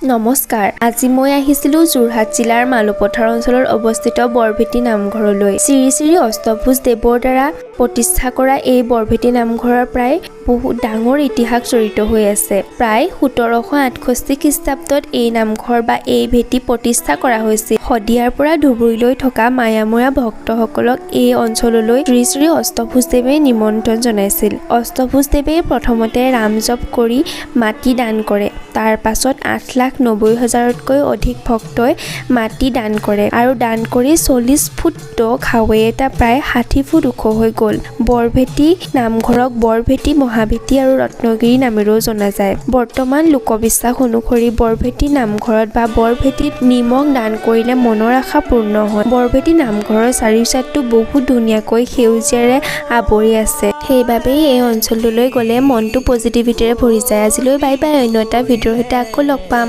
নমস্কাৰ, আজি মই আহিছিলো যোৰহাট জিলাৰ মালুপথাৰ অঞ্চলত অৱস্থিত বৰভেটি নামঘৰলৈ। শ্ৰী শ্ৰী অষ্টভুজ দেৱৰ দ্বাৰা প্ৰতিষ্ঠা কৰা এই বৰভেটি নামঘৰৰ প্ৰায় বহুত ডাঙৰ ইতিহাস জড়িত হৈ আছে। প্ৰায় 1768 খ্ৰীষ্টাব্দত এই নামঘৰ বা এই ভেটি প্ৰতিষ্ঠা কৰা হৈছিল। শদিয়াৰ পৰা ধুবুৰীলৈ থকা মায়ামৰা ভক্তসকলক এই অঞ্চললৈ শ্ৰী শ্ৰী অষ্টভুজ দেৱে নিমন্ত্ৰণ জনাইছিল। অষ্টভুজ দেৱে প্ৰথমতে ৰাম জপ কৰি মাটি দান কৰে। তাৰ পাছত 8,90,000তকৈ অধিক ভক্তই মাটি দান কৰে আৰু দান কৰি 40 ফুট দ খাৱৈ এটা প্ৰায় 60 ফুট ওখ হৈ গ'ল। বৰভেটি নামঘৰক বৰভেটি, মহাভেটি আৰু ৰত্নগিৰি নামেৰেও জনা যায়। বৰ্তমান লোকবিশ্বাস অনুসৰি বৰভেটি নামঘৰত বা বৰভেটিত নিমখ দান কৰিলে মনৰ আশা পূৰ্ণ হয়। বৰভেটি নামঘৰৰ চাৰিওচাইটো বহুত ধুনীয়াকৈ সেউজীয়াৰে আৱৰি আছে। সেইবাবেই এই অঞ্চলটোলৈ গ'লে মনটো পজিটিভিটিৰে ভৰি যায়। আজিলৈ বাই বাই, অন্য এটা ভিডিঅ'ৰ সৈতে আকৌ লগ পাম।